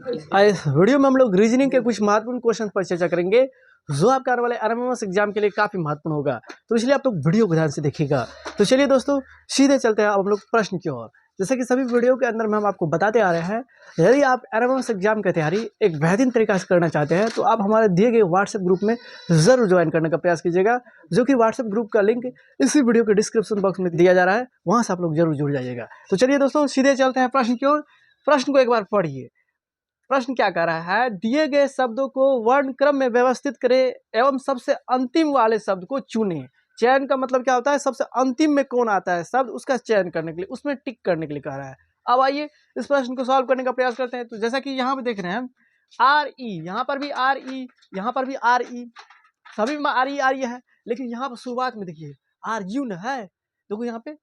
इस वीडियो में हम लोग रीजनिंग के कुछ महत्वपूर्ण क्वेश्चन पर चर्चा करेंगे जो आपके आने वाले आरएमएस एग्जाम के लिए काफी महत्वपूर्ण होगा, तो इसलिए आप लोग वीडियो को ध्यान से देखिएगा। तो चलिए दोस्तों सीधे चलते हैं अब हम लोग प्रश्न की ओर। जैसे कि सभी वीडियो के अंदर में हम आपको बताते आ रहे हैं, यदि आप आरएमएस एग्जाम की तैयारी एक बेहतरीन तरीका से करना चाहते हैं तो आप हमारे दिए गए व्हाट्सएप ग्रुप में जरूर ज्वाइन करने का प्रयास कीजिएगा, जो कि व्हाट्सएप ग्रुप का लिंक इसी वीडियो के डिस्क्रिप्शन बॉक्स में दिया जा रहा है, वहां से आप लोग जरूर जुड़ जाइएगा। तो चलिए दोस्तों सीधे चलते हैं प्रश्न की ओर। प्रश्न को एक बार पढ़िए। प्रश्न क्या कह रहा है, दिए गए शब्दों को वर्ण क्रम में व्यवस्थित करें एवं सबसे अंतिम वाले शब्द को चुनें। चयन का मतलब क्या होता है, सबसे अंतिम में कौन आता है शब्द उसका चयन करने के लिए, उसमें टिक करने के लिए कह रहा है। अब आइए इस प्रश्न को सॉल्व करने का प्रयास करते हैं। तो जैसा कि यहाँ पे देख रहे हैं आर ई, यहाँ पर भी आर ई, यहाँ पर भी आर ई, सभी में आर ई है, लेकिन यहाँ पर शुरुआत में देखिए आर यू न है। देखो यहाँ पे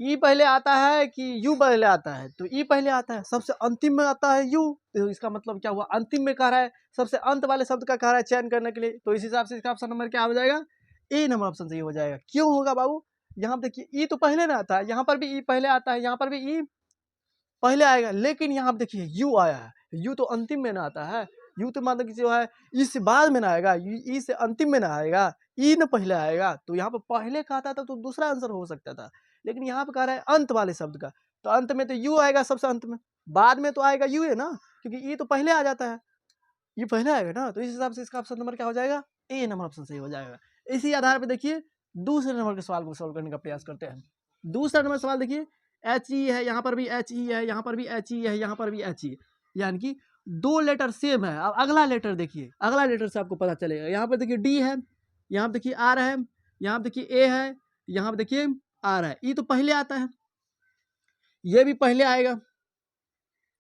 ई पहले आता है कि यू पहले आता है, तो ई पहले आता है, सबसे अंतिम में आता है यू, तो इसका मतलब क्या हुआ, अंतिम में कह रहा है, सबसे अंत वाले शब्द का कह रहा है चयन करने के लिए। तो इस हिसाब से इसका ऑप्शन नंबर क्या हो जाएगा, ए नंबर ऑप्शन सही हो जाएगा। क्यों होगा बाबू, यहाँ पे देखिए ई तो पहले ना आता है, यहाँ पर भी ई पहले आता है, यहाँ पर भी ई पहले आएगा, लेकिन यहाँ पे देखिए यू आया है, यू तो अंतिम में ना आता है, यू तो मतलब जो है ई से बाद में ना आएगा, ई से अंतिम में ना आएगा, ई न पहले आएगा। तो यहाँ पे पहले कहता था तो दूसरा आंसर हो सकता था, लेकिन यहाँ पे कह रहा है अंत वाले शब्द का, तो अंत में तो यू आएगा सबसे अंत में, बाद में तो आएगा यू है ना, क्योंकि ई तो पहले आ जाता है, ये पहले आएगा ना। तो इस हिसाब से इसका ऑप्शन नंबर क्या हो जाएगा, ए नंबर ऑप्शन सही हो जाएगा। इसी आधार पर देखिए दूसरे नंबर के सवाल को सोल्व करने का प्रयास करते हैं। दूसरा नंबर सवाल देखिए एच ई है, यहाँ पर भी एच ई है, यहाँ पर भी एच ई है, यहाँ पर भी एच ई, यानी कि दो लेटर सेम है। अब अगला लेटर देखिए, अगला लेटर से आपको पता चलेगा। यहाँ पर देखिए डी है, यहाँ पर देखिए आर है, यहाँ पर देखिए ए है, यहाँ पर देखिए आर है। ई तो पहले आता है, ये भी पहले आएगा,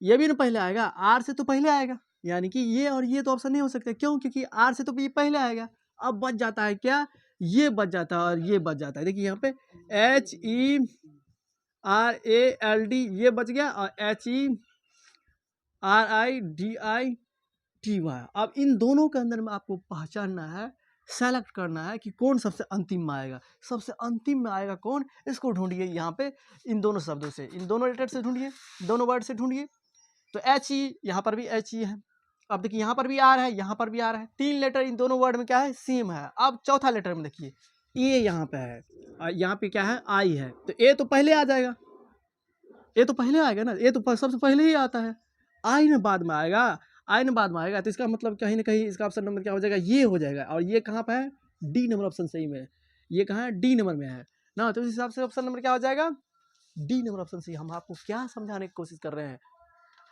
ये भी ना पहले आएगा, आर से तो पहले आएगा, यानी कि ये और ये तो ऑप्शन नहीं हो सकता। क्यों, क्योंकि आर से तो ये पहले आएगा। अब बच जाता है क्या, ये बच जाता है और ये बच जाता है। देखिए यहाँ पे H E R A L D ये बच गया, और H E R I D I T Y. अब इन दोनों के अंदर में आपको पहचानना है, सेलेक्ट करना है कि कौन सबसे अंतिम में आएगा। सबसे अंतिम में आएगा कौन, इसको ढूंढिए यहाँ पे इन दोनों शब्दों से, इन दोनों लेटर से ढूंढिए, दोनों वर्ड से ढूंढिए। तो एच ई, यहाँ पर भी एच ई है। अब देखिए यहाँ पर भी आर है, यहाँ पर भी आर है, तीन लेटर इन दोनों वर्ड में क्या है, सेम है। अब चौथा लेटर में देखिए ए यहाँ पे है, और यहाँ पे क्या है, आई है, तो ए तो पहले आ जाएगा, ए तो पहले आएगा ना, ए तो सबसे पहले ही आता है, आई ने बाद में आएगा, आई ने बाद में आएगा। तो इसका मतलब कहीं ना कहीं इसका ऑप्शन नंबर क्या हो जाएगा, ये हो जाएगा। और ये कहाँ पे है, डी नंबर ऑप्शन सही में है, ये कहाँ है, डी नंबर में है ना। तो इस हिसाब से ऑप्शन नंबर क्या हो जाएगा, डी नंबर ऑप्शन सही। हम आपको क्या समझाने की कोशिश कर रहे हैं,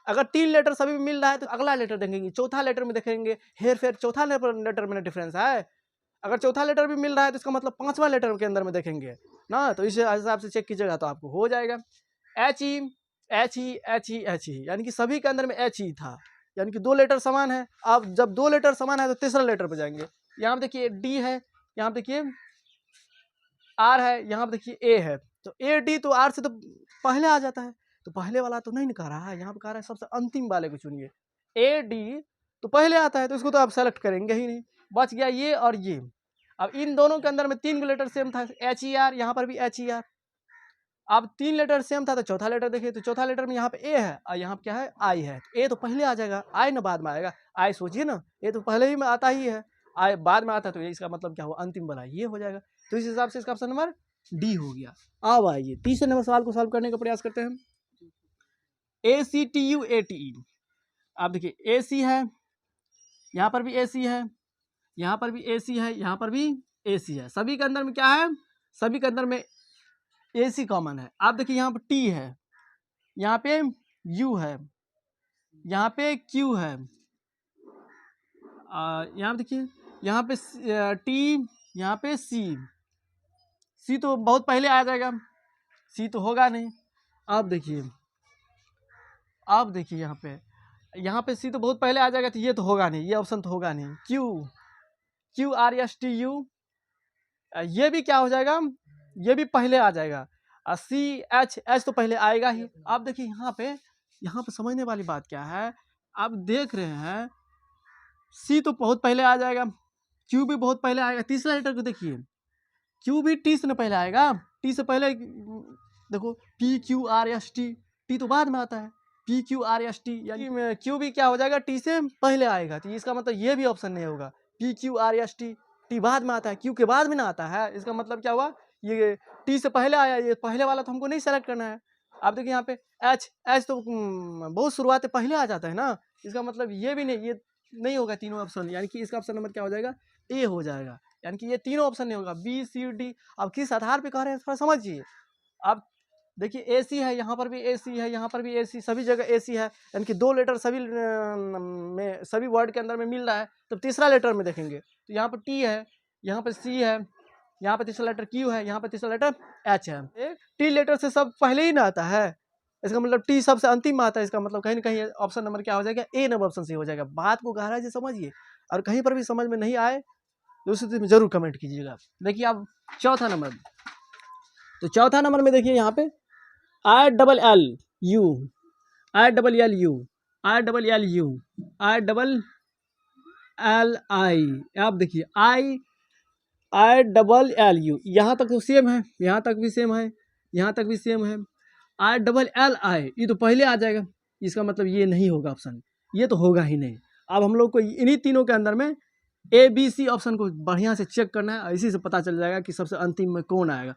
अगर तीन लेटर सभी में मिल रहा है तो अगला लेटर देखेंगे, चौथा लेटर में देखेंगे हेर फेर, चौथा लेटर में डिफरेंस है। अगर चौथा लेटर भी मिल रहा है तो इसका मतलब पांचवा लेटर के अंदर में देखेंगे ना। तो इस हिसाब से चेक कीजिएगा तो आपको हो जाएगा H E H E H E H E, यानी कि सभी के अंदर में एच ई था, यानी कि दो लेटर समान है। अब जब दो लेटर समान है तो तीसरा लेटर पर जाएंगे। यहाँ पे देखिए डी है, यहाँ पे देखिए आर है, यहाँ पे देखिए ए है, तो ए डी तो आर से तो पहले आ जाता है, तो पहले वाला तो नहीं कह रहा है, यहाँ पे कह रहा है सबसे अंतिम वाले को चुनिए। ए डी तो पहले आता है तो इसको तो आप सेलेक्ट करेंगे ही नहीं, बच गया ये और ये। अब इन दोनों के अंदर में तीन लेटर सेम था, एच ई आर, यहाँ पर भी एच ई आर। अब तीन लेटर सेम था तो चौथा लेटर देखिए, तो चौथा लेटर में यहाँ पे ए है और यहाँ पे क्या है, आई है। तो ए तो पहले आ जाएगा, आई ना बाद में आएगा। आई सोचिए ना, ए तो पहले ही में आता ही है, आई बाद में आता है, तो ये इसका मतलब क्या हुआ, अंतिम वाला ये हो जाएगा। तो इस हिसाब से इसका ऑप्शन नंबर डी हो गया। अब आइए तीसरे नंबर सवाल को सॉल्व करने का प्रयास करते हैं। A C T U A T E, आप देखिए ए सी है, यहाँ पर भी ए सी है, यहाँ पर भी ए सी है, यहाँ पर भी ए सी है, सभी के अंदर में क्या है, सभी के अंदर में ए सी कॉमन है। आप देखिए यहाँ पर टी है, यहाँ पे यू है, यहाँ पे क्यू है, यहाँ देखिए यहाँ पे टी, यहाँ पे सी, सी तो बहुत पहले आ जाएगा, सी तो होगा नहीं। अब देखिए यहाँ पे सी तो बहुत पहले आ जाएगा, तो ये तो होगा नहीं, ये ऑप्शन तो होगा नहीं। Q, Q R S T you, ये भी क्या हो जाएगा, ये भी पहले आ जाएगा। सी एच, एच तो पहले आएगा ही। आप देखिए यहाँ पे समझने वाली बात क्या है, आप देख रहे हैं सी तो बहुत पहले आ जाएगा, क्यू भी बहुत पहले आएगा। तीसरा लेटर को देखिए, क्यू भी टी से पहले आएगा, टी से पहले देखो T Q R S T, T तो बाद में आता है, P Q R S T, यानी क्यू भी क्या हो जाएगा, टी से पहले आएगा, तो इसका मतलब ये भी ऑप्शन नहीं होगा। P Q R S T, T बाद में आता है, क्यू के बाद में ना आता है, इसका मतलब क्या हुआ, ये टी से पहले आया, ये पहले वाला तो हमको नहीं सेलेक्ट करना है। आप देखिए यहाँ पे एच, एच तो बहुत शुरुआत पहले आ जाता है ना, इसका मतलब ये भी नहीं, ये नहीं होगा तीनों ऑप्शन, यानी कि इसका ऑप्शन नंबर क्या हो जाएगा, ए हो जाएगा, यानी कि ये तीनों ऑप्शन नहीं होगा, बी सी डी। अब किस आधार पे कह रहे हैं थोड़ा समझिए। आप देखिए ए सी है, यहाँ पर भी ए सी है, यहाँ पर भी ए सी, सभी जगह ए सी है, यानी कि 2 लेटर सभी में, सभी वर्ड के अंदर में मिल रहा है, तो तीसरा लेटर में देखेंगे तो यहाँ पर टी है, यहाँ पर सी है, यहाँ पर तीसरा लेटर क्यू है, यहाँ पर तीसरा लेटर एच है। टी लेटर से सब पहले ही ना आता है, इसका मतलब टी सबसे अंतिम में आता है, इसका मतलब कहीं ना कहीं ऑप्शन नंबर क्या हो जाएगा, ए नंबर ऑप्शन सी हो जाएगा। बात को गहराई से समझिए, और कहीं पर भी समझ में नहीं आए तो उस स्थिति में जरूर कमेंट कीजिएगा। देखिए अब चौथा नंबर, तो चौथा नंबर में देखिए यहाँ पे I double L U, I double L U, I double L U, I double L I. आप देखिए आई, आई डबल एल यू, यहाँ तक तो सेम है, यहाँ तक भी सेम है, यहाँ तक भी सेम है। आई डबल एल आई, ये तो पहले आ जाएगा, इसका मतलब ये नहीं होगा ऑप्शन, ये तो होगा ही नहीं। अब हम लोग को इन्हीं तीनों के अंदर में ए बी सी ऑप्शन को बढ़िया से चेक करना है, इसी से पता चल जाएगा कि सबसे अंतिम में कौन आएगा।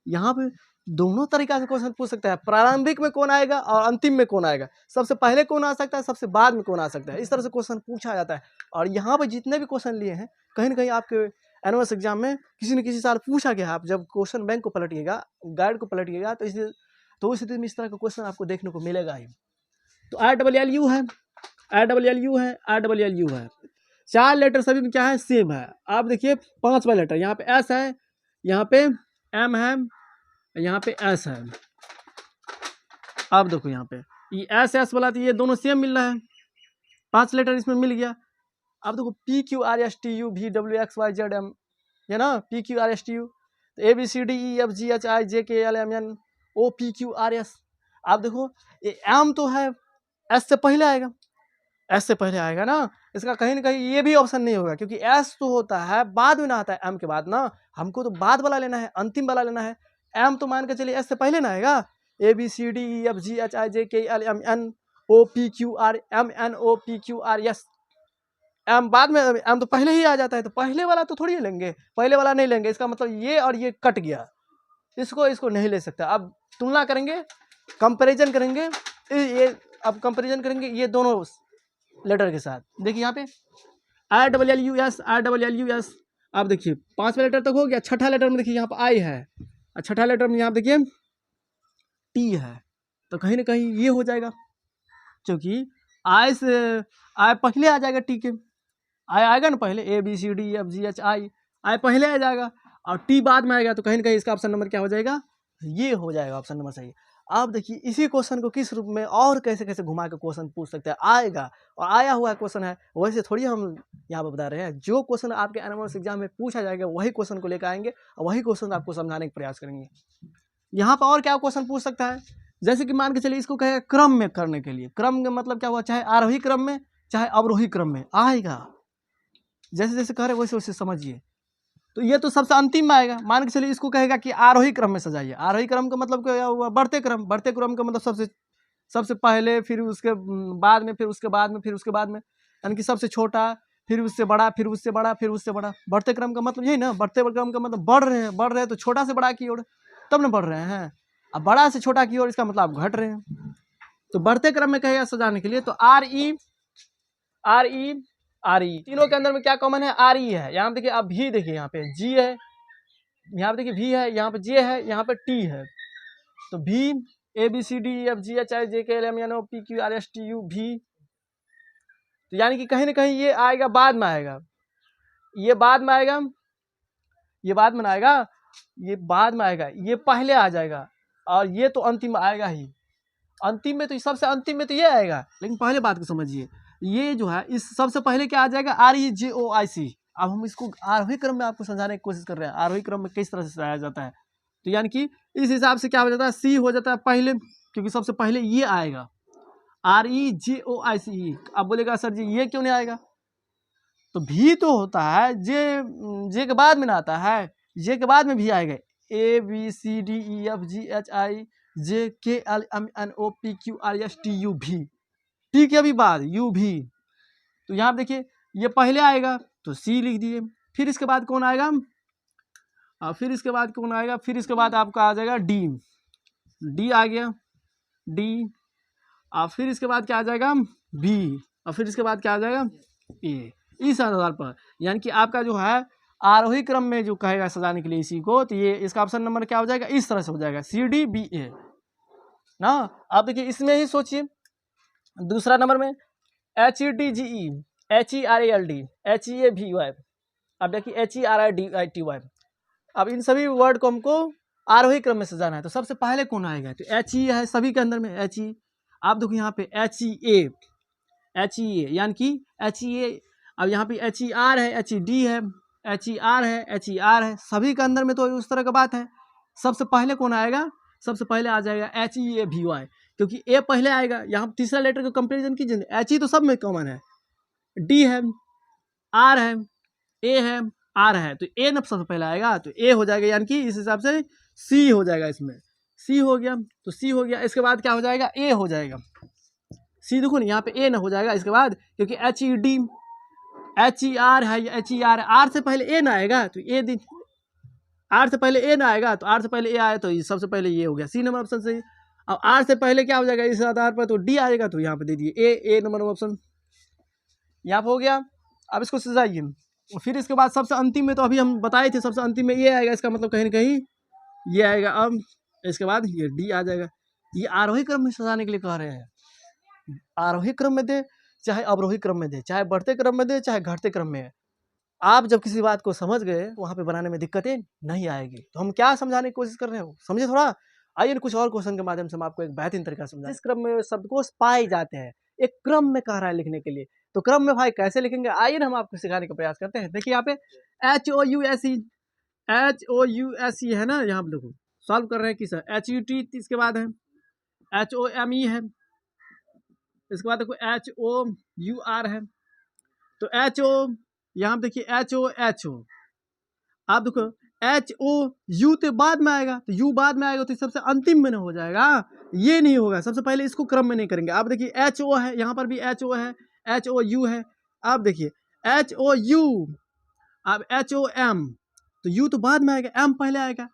यहाँ पे दोनों तरीका से क्वेश्चन पूछ सकता है, प्रारंभिक में कौन आएगा और अंतिम में कौन आएगा, सबसे पहले कौन आ सकता है, सबसे बाद में कौन आ सकता है, इस तरह से क्वेश्चन पूछा जाता है। और यहाँ पे जितने भी क्वेश्चन लिए हैं, कहीं ना कहीं आपके एनुअल एग्जाम में किसी न किसी साल पूछा गया है। आप जब क्वेश्चन बैंक को पलटिएगा, गाइड को पलटिएगा, तो उस स्थिति में इस तरह का क्वेश्चन आपको देखने को मिलेगा ही। तो आई डबल एल यू है, आई डबल एल यू है, आई डबल एल यू है, 4 लेटर सभी में क्या है, सेम है। आप देखिए 5वां लेटर, यहाँ पे एस है, यहाँ पे एम है, यहाँ पे एस है। आप देखो यहाँ पे ये एस एस वाला, तो ये दोनों सेम मिल रहा है, 5 लेटर इसमें मिल गया। अब देखो P Q R S T U V W X Y Z M, है ना, P Q R S T U, तो A B C D E F G H I J K L M N O P Q R S. आप देखो ये M तो है, S से पहले आएगा, एस से पहले आएगा ना, इसका कहीं ना कहीं ये भी ऑप्शन नहीं होगा, क्योंकि एस तो होता है बाद में ना आता है, एम के बाद ना, हमको तो बाद वाला लेना है, अंतिम वाला लेना है। एम तो मान के चलिए एस से पहले ना आएगा, A B C D E F G H I J K L M N O P Q R M N O P Q R S. M बाद में, एम तो पहले ही आ जाता है, तो पहले वाला तो थोड़ी लेंगे, पहले वाला नहीं लेंगे, इसका मतलब ये और ये कट गया, इसको नहीं ले सकता। अब तुलना करेंगे, कंपैरिजन करेंगे, ये अब कंपैरिजन करेंगे ये दोनों लेटर के साथ। देखिए यहाँ पे I double L U S, I double L U S. आप देखिए 5वां लेटर तक हो गया, छठा लेटर में देखिए यहाँ पे आई है, और छठा लेटर में यहाँ देखिए टी है, तो कहीं ना कहीं ये हो जाएगा, क्योंकि आई से आई पहले आ जाएगा, टी के आई आएगा ना पहले, A B C D F G H I, I पहले आ जाएगा और टी बाद में आएगा, तो कहीं ना कहीं इसका ऑप्शन नंबर क्या हो जाएगा, ये हो जाएगा ऑप्शन नंबर सही। आप देखिए इसी क्वेश्चन को किस रूप में और कैसे कैसे घुमा के क्वेश्चन पूछ सकते हैं, आएगा, और आया हुआ क्वेश्चन है, वैसे थोड़ी हम यहाँ पर बता रहे हैं। जो क्वेश्चन आपके एनुअल एग्जाम में पूछा जाएगा वही क्वेश्चन को लेकर आएंगे, और वही क्वेश्चन आपको समझाने का प्रयास करेंगे। यहाँ पर और क्या क्वेश्चन पूछ सकता है, जैसे कि मान के चलिए इसको कहेगा क्रम में करने के लिए, क्रम का मतलब क्या हुआ, चाहे आरोही क्रम में चाहे अवरोही क्रम में आएगा, जैसे जैसे कह रहे वैसे वैसे समझिए। तो ये तो सबसे अंतिम में आएगा, मान के चलिए इसको कहेगा कि आरोही क्रम में सजाइए, आरोही क्रम का मतलब क्या हुआ, बढ़ते क्रम, बढ़ते क्रम का मतलब सबसे पहले, फिर उसके बाद में, फिर उसके बाद में, फिर उसके बाद में, यानी कि सबसे छोटा, फिर उससे बड़ा, फिर उससे बड़ा, फिर उससे बड़ा। बढ़ते क्रम का मतलब यही ना, बढ़ते क्रम का मतलब बढ़ रहे हैं तो छोटा से बड़ा की ओर तब ना बढ़ रहे हैं, अब बड़ा से छोटा की ओर, इसका मतलब आप घट रहे हैं। तो बढ़ते क्रम में कहेगा सजाने के लिए, तो R E R E R E, तीनों के अंदर में क्या कॉमन है, आर ई है। यहाँ पे देखिए, अब भी देखिए यहाँ पे जी है, यहाँ पे देखिए भी है, यहाँ पे जे है, यहाँ पे टी है, तो भी A B C D F G H I J K L M N O P Q R S T U भी, तो यानी कि कहीं ना कहीं ये आएगा, बाद में आएगा, ये बाद में आएगा, ये बाद में आएगा, ये बाद में आएगा, ये पहले आ जाएगा, और ये तो अंतिम आएगा ही। अंतिम में तो सबसे अंतिम में तो ये आएगा, लेकिन पहले बात को समझिए, ये जो है इस सबसे पहले क्या आ जाएगा, आर ई जे ओ आई सी। अब हम इसको आरोही क्रम में आपको समझाने की कोशिश कर रहे हैं, आरोही क्रम में किस तरह से सजाया जाता है। तो यानी कि इस हिसाब से क्या हो जाता है, सी हो जाता है पहले, क्योंकि सबसे पहले ये आएगा, आर ई जे ओ आई सी ई। अब बोलेगा सर जी ये क्यों नहीं आएगा, तो भी तो होता है, जे के बाद में ना आता है, जे के बाद में भी आएगा, A B C D E F G H I JKLMNOPQRSTUV, टी के भी बाद यू भी, तो यहाँ पे देखिए ये पहले आएगा तो सी लिख दिए, फिर इसके बाद कौन आएगा, फिर इसके बाद कौन आएगा, फिर इसके बाद आपका आ जाएगा डी, डी आ गया डी, और फिर इसके बाद क्या आ जाएगा बी, और फिर इसके बाद क्या आ जाएगा ए। इस आधार पर यानी कि आपका जो है आरोही क्रम में जो कहेगा सजाने के लिए इसी को, तो ये इसका ऑप्शन नंबर क्या हो जाएगा, इस तरह से हो जाएगा CDBA ना। आप देखिए इसमें ही सोचिए दूसरा नंबर में HEDGE, HERALD, HEAVY, अब देखिए HERIDITY, अब इन सभी वर्ड को हमको आरोही क्रम में सजाना है, तो सबसे पहले कौन आएगा, तो HE है सभी के अंदर में HE। आप देखो यहाँ पे HEA यानी कि HEA, अब यहाँ पे HER है, HED है, HER है, HER है, सभी के अंदर में तो उस तरह का बात है। सबसे पहले कौन आएगा, सबसे पहले आ जाएगा HEAVY, क्योंकि ए पहले आएगा। यहाँ तीसरा लेटर का कंपेरिजन कीजिए, HE तो सब में कॉमन है, D है, R है, A है, R है, तो ए न सबसे पहले आएगा, तो ए हो जाएगा, यानी कि इस हिसाब से सी हो जाएगा, इसमें सी हो गया, तो सी हो गया। इसके बाद क्या हो जाएगा, ए हो जाएगा, सी देखो ना यहाँ पे ए न हो जाएगा इसके बाद, क्योंकि HED HER है, HER, आर से पहले ए ना आएगा तो ए, आर से पहले ए ना आएगा तो आर से पहले ए आया तो सबसे पहले ये हो गया सी नंबर ऑप्शन सही। अब आर से पहले क्या हो जाएगा इस आधार पर, तो डी आएगा, तो यहाँ पे दे दिए ए नंबर ऑप्शन, यहाँ पे हो गया। अब इसको सजाइए, फिर इसके बाद सबसे अंतिम में तो अभी हम बताए थे, सबसे अंतिम में ये आएगा, इसका मतलब कहीं ना कहीं ये आएगा। अब इसके बाद ये डी आ जाएगा। ये आरोही क्रम में सजाने के लिए कह रहे हैं, आरोही क्रम में दे चाहे अवरोही क्रम में दे, चाहे बढ़ते क्रम में दे चाहे घटते क्रम में। आप जब किसी बात को समझ गए वहाँ पे बनाने में दिक्कतें नहीं आएगी। तो हम क्या समझाने की कोशिश कर रहे हो, समझे थोड़ा। आइए कुछ और क्वेश्चन के माध्यम से हम आपको एक बेहतरीन तरीका समझा। इस क्रम में शब्दकोश पाए जाते हैं, एक क्रम में कह रहा है लिखने के लिए, तो क्रम में भाई कैसे लिखेंगे, आइए हम आपको सिखाने का प्रयास करते हैं। देखिए यहाँ पे HOUSE है ना, यहाँ पे देखो सॉल्व कर रहे हैं किस, HUT इसके बाद है, HOME है, इसके बाद देखो HOUR है, तो HO यहाँ पे देखिए HO, आप देखो HOU तो बाद में आएगा, तो U बाद में आएगा, तो सबसे अंतिम में ना हो जाएगा, ये नहीं होगा। सबसे पहले इसको क्रम में नहीं करेंगे। आप देखिए HO है, यहाँ पर भी HO है, HOU है, आप देखिए HOU, अब HOM, तो U तो बाद में आएगा, M पहले आएगा।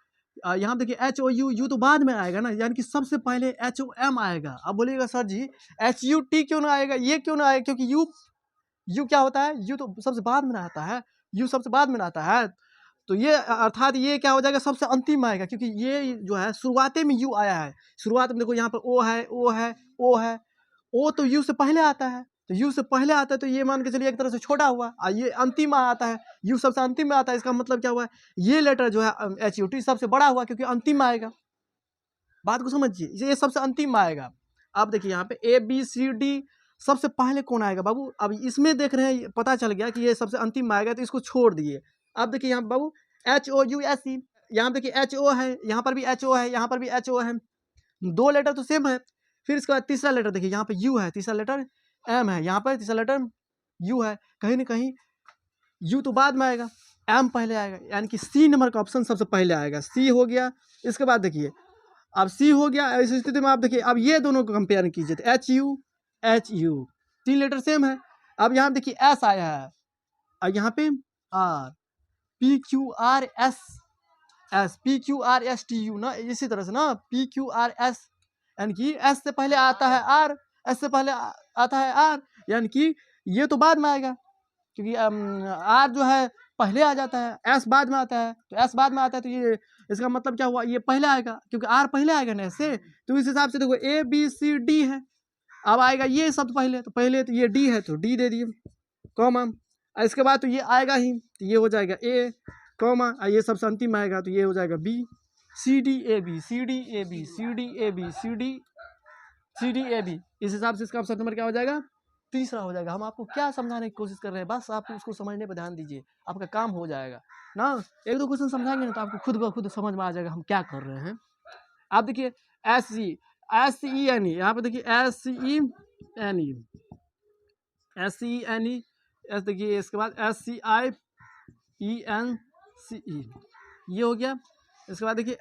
यहाँ देखिए HOU तो बाद में आएगा ना, यानी कि सबसे पहले HOM आएगा। अब बोलिएगा सर जी HUT क्यों ना आएगा, ये क्यों ना आएगा, क्योंकि यू क्या होता है, यू तो सबसे बाद में आता है, यू सबसे बाद में आता है, तो ये अर्थात ये क्या हो जाएगा, सबसे अंतिम में आएगा, क्योंकि ये जो है शुरुआत में यू आया है। शुरुआत में देखो यहाँ पर ओ है, ओ है, ओ है, ओ तो यू से पहले आता है, तो यू से पहले आता है, तो ये मान के चलिए एक तरह से छोटा हुआ, और ये अंतिम में आता है, यू सबसे अंतिम में आता है। इसका मतलब क्या हुआ, ये लेटर जो है HUT सबसे बड़ा हुआ, क्योंकि अंतिम में आएगा। बात को समझिए, ये सबसे अंतिम में आएगा। आप देखिए यहाँ पे ABCD सबसे पहले कौन आएगा बाबू, अब इसमें देख रहे हैं पता चल गया कि ये सबसे अंतिम में आएगा, तो इसको छोड़ दिए। अब देखिए यहाँ बाबू HOUSE, यहाँ देखिए HO है, यहाँ पर भी HO है, यहाँ पर भी HO है, दो लेटर तो सेम है। फिर इसके बाद तीसरा लेटर देखिए, यहाँ पे U है, तीसरा लेटर M है, यहाँ पर तीसरा लेटर U है, कहीं ना कहीं U तो बाद में आएगा, M पहले आएगा, यानी कि C नंबर का ऑप्शन सबसे पहले आएगा। C हो गया। इसके बाद देखिए अब C हो गया। इस स्थिति में आप देखिए अब ये दोनों को कंपेयर कीजिए, तो HU तीन लेटर सेम है। अब यहाँ देखिए S आया है, और यहाँ पे R, PQRSTU ना, इसी तरह से ना PQRS, यानी कि S से पहले आता है R, S से पहले आता है R, यानी कि ये तो बाद में आएगा, क्योंकि R जो है पहले आ जाता है, S बाद में आता है, तो S बाद में आता है, तो ये इसका मतलब क्या हुआ, ये पहले आएगा, क्योंकि R पहले आएगा ना से। तो इस हिसाब से देखो ABCD है, अब आएगा ये सब पहले, तो पहले तो ये D है, तो D दे दिए कॉमा, इसके बाद तो ये आएगा ही, तो ये हो जाएगा A कॉमा, ये सबसे अंतिम आएगा, तो ये हो जाएगा B, CDAB, CDAB, CDAB, CDAB। इस हिसाब से इसका ऑप्शन नंबर क्या हो जाएगा, तीसरा हो जाएगा। हम आपको क्या समझाने की कोशिश कर रहे हैं, बस आप उसको समझने पर ध्यान दीजिए, आपका काम हो जाएगा ना। एक दो क्वेश्चन समझाएंगे ना तो आपको खुद ब खुद समझ में आ जाएगा हम क्या कर रहे हैं। आप देखिए SCENE, यहाँ पे देखिए SCENE, देखिए इसके बाद SCIENCE, ये हो गया। इसके बाद देखिए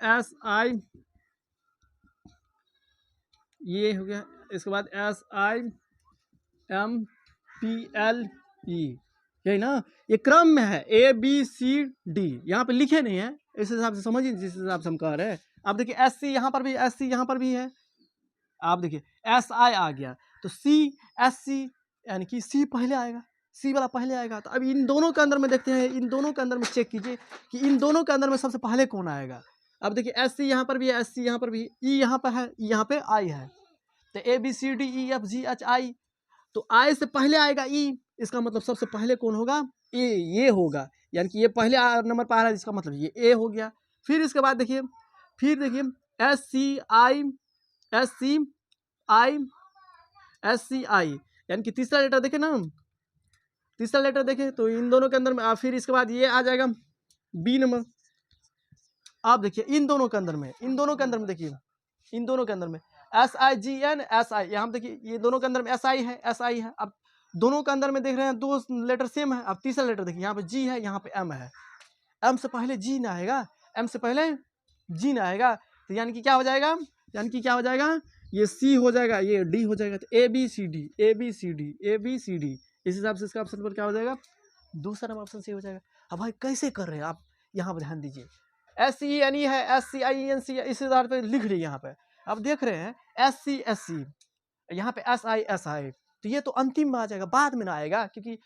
ये हो गया, इसके बाद SIMPLE, यही ना, ये क्रम में है ABCD, यहाँ पे लिखे नहीं है, इस हिसाब से समझिए जिस हिसाब से हम कह रहे हैं। आप देखिए SC यहाँ पर भी, SC यहाँ पर भी है, आप देखिए SI आ गया तो CSC, यानी कि C पहले आएगा, C वाला पहले आएगा। तो अब इन दोनों के अंदर में देखते हैं, इन दोनों के अंदर में चेक कीजिए कि इन दोनों के अंदर में सबसे पहले कौन आएगा। अब देखिए SC यहाँ पर भी है, SC यहाँ पर भी, E यहाँ पर है, E यहाँ पे I है, तो ABCDEFGHI, तो I से पहले आएगा E, इसका मतलब सबसे पहले कौन होगा, A, ये होगा, यानी कि ये पहले नंबर पर आ रहा है, इसका मतलब ये A हो गया। फिर इसके बाद देखिए, फिर देखिए SCI, यानी कि तीसरा लेटर देखे ना, तीसरा लेटर देखें तो इन दोनों के अंदर में, फिर इसके बाद ये आ जाएगा B नंबर। आप देखिए इन दोनों के अंदर में, इन दोनों के अंदर में देखिए, इन दोनों के अंदर में SIGN SI, यहाँ देखिए ये दोनों के अंदर में SI है, SI है। अब दोनों के अंदर में देख रहे हैं दो लेटर सेम है। अब तीसरा लेटर देखिए, यहाँ पे G है, यहाँ पे M है, M से पहले G ना आएगा, M से पहले G ना आएगा, तो यानी कि क्या हो जाएगा, यानी कि क्या हो जाएगा, ये C हो जाएगा, ये D हो जाएगा, तो ABCD ABCD ABCD, इस हिसाब से इसका ऑप्शन पर क्या हो जाएगा, दूसरा नंबर ऑप्शन C हो जाएगा। अब भाई कैसे कर रहे हैं आप, यहाँ पर ध्यान दीजिए, SCNE है, SCINC, इस आधार पर लिख लीजिए। यहाँ पे आप देख रहे हैं SC SC, यहाँ पे SI SI, तो ये तो अंतिम में आ जाएगा, बाद में ना आएगा, क्योंकि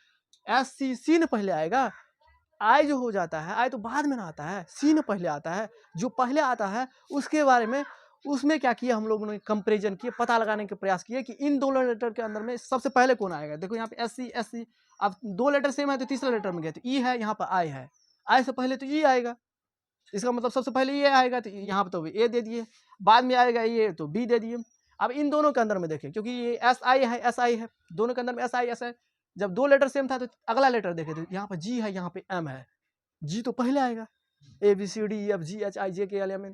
SC ने पहले आएगा, I जो हो जाता है, I तो बाद में ना आता है, C ने पहले आता है। जो पहले आता है उसके बारे में, उसमें क्या किया हम लोगों ने, कंपेरिजन किए, पता लगाने के प्रयास किए कि इन दोनों लेटर के अंदर में सबसे पहले कौन आएगा। देखो यहाँ पे SC SC, अब दो लेटर सेम है तो तीसरा लेटर में गया, तो E है, यहाँ पर I है, I से पहले तो E आएगा, इसका मतलब सबसे पहले ये आएगा, तो यहाँ पर तो A दे दिए, बाद में आएगा ये तो B दे दिए। अब इन दोनों के अंदर में देखें, क्योंकि ये SI है SI है, दोनों के अंदर में SI SI, जब दो लेटर सेम था तो अगला लेटर देखे तो यहाँ पर G है, यहाँ पे M है, G तो पहले आएगा, ABCDEFGHIJKLMN,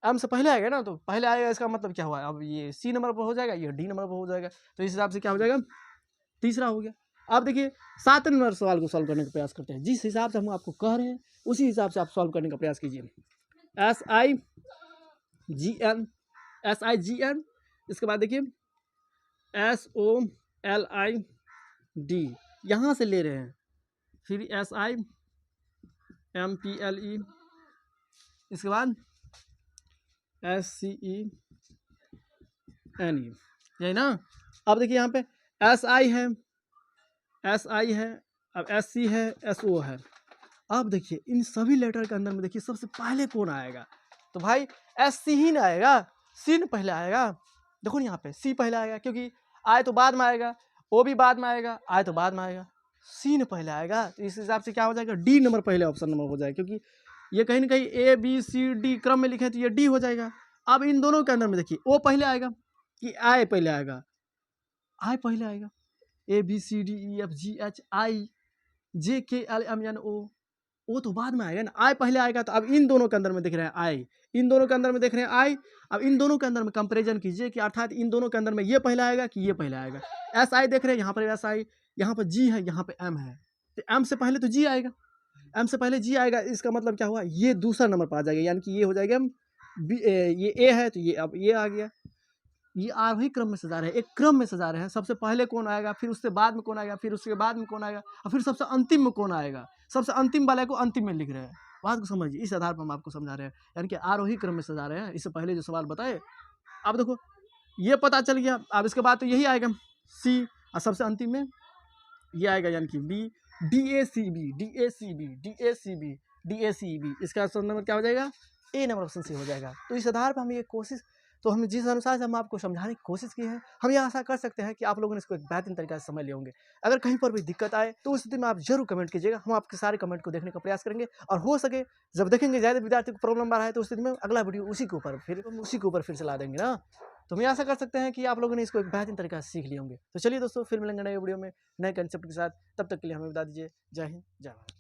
M से पहले आएगा ना, तो पहले आएगा, इसका मतलब क्या हुआ, अब ये C नंबर पर हो जाएगा, ये D नंबर पर हो जाएगा, तो इस हिसाब से क्या हो जाएगा, तीसरा हो गया। अब देखिए 7 नंबर सवाल को सॉल्व करने का प्रयास करते हैं, जिस हिसाब से हम आपको कह रहे हैं उसी हिसाब से आप सॉल्व करने का प्रयास कीजिए। SIGN, इसके बाद देखिए SOLID, यहाँ से ले रहे हैं, फिर SIMPLE, इसके बाद SCENE, यही ना। अब देखिए यहाँ पे SI है, SI है, अब SC है, SO है। अब देखिए इन सभी लेटर के अंदर में देखिए सबसे पहले कौन आएगा, तो भाई SC ही ना आएगा, C ने पहले आएगा। देखो यहाँ पे C पहले आएगा, क्योंकि I तो बाद में आएगा, O भी बाद में आएगा, I तो बाद में आएगा, C ने पहले आएगा, तो इस हिसाब से क्या हो जाएगा, D नंबर पहले ऑप्शन नंबर हो जाएगा, क्योंकि ये कहीं ना कहीं ABCD क्रम में लिखे तो ये D हो जाएगा। अब इन दोनों के अंदर में देखिए O पहले आएगा कि I पहले आएगा, I पहले आएगा, ABCDEFGHIJKLMNO, वो तो बाद में आएगा ना, I पहले आएगा। तो अब इन दोनों के अंदर में देख रहे हैं I, इन दोनों के अंदर में देख रहे हैं I, अब इन दोनों के अंदर में कंपैरिजन कीजिए कि अर्थात इन दोनों के अंदर में ये पहले आएगा कि ये पहले आएगा। SI देख रहे हैं, यहाँ पर SI, यहाँ पर G है, यहाँ पे M है, तो M से पहले तो G आएगा, M से पहले G आएगा, इसका मतलब क्या हुआ, ये दूसरा नंबर पर आ जाएगा, यानी कि ये हो जाएगा ये A है, तो ये अब ये आ गया। ये आरोही क्रम में सजा रहे हैं, एक क्रम में सजा रहे हैं, सबसे पहले कौन आएगा, फिर उससे बाद में कौन आएगा, फिर उसके बाद में कौन आएगा, और फिर सबसे अंतिम में कौन आएगा, सबसे अंतिम वाले को अंतिम में लिख रहे हैं। बात को समझिए, इस आधार पर हम आपको समझा रहे हैं, यानी कि आरोही क्रम में सजा रहे हैं। इससे पहले जो सवाल बताए, अब देखो ये पता चल गया। अब इसके बाद तो यही आएगा C, और सबसे अंतिम में ये आएगा, यानी कि B, DACB, इसका ऑप्शन नंबर क्या हो जाएगा, A नंबर ऑप्शन C हो जाएगा। तो इस आधार पर हम ये कोशिश, तो हम जिस अनुसार से हम आपको समझाने की कोशिश की है, हम ये आशा कर सकते हैं कि आप लोगों ने इसको एक बेहतरीन तरीके से समझ लिए होंगे। अगर कहीं पर भी दिक्कत आए तो उस स्थिति में आप जरूर कमेंट कीजिएगा, हम आपके सारे कमेंट को देखने का प्रयास करेंगे, और हो सके जब देखेंगे ज़्यादा विद्यार्थी को प्रॉब्लम आ रहा है तो उस स्थिति में अगला वीडियो उसी के ऊपर फिर चला देंगे ना। तो हम आशा कर सकते हैं कि आप लोगों ने इसको एक बेहतरीन तरीके से सीख लिए होंगे। तो चलिए दोस्तों, फिर मिलेंगे नए वीडियो में नए कंसेप्ट के साथ, तब तक के लिए हमें बता दीजिए। जय हिंद, जय भारत।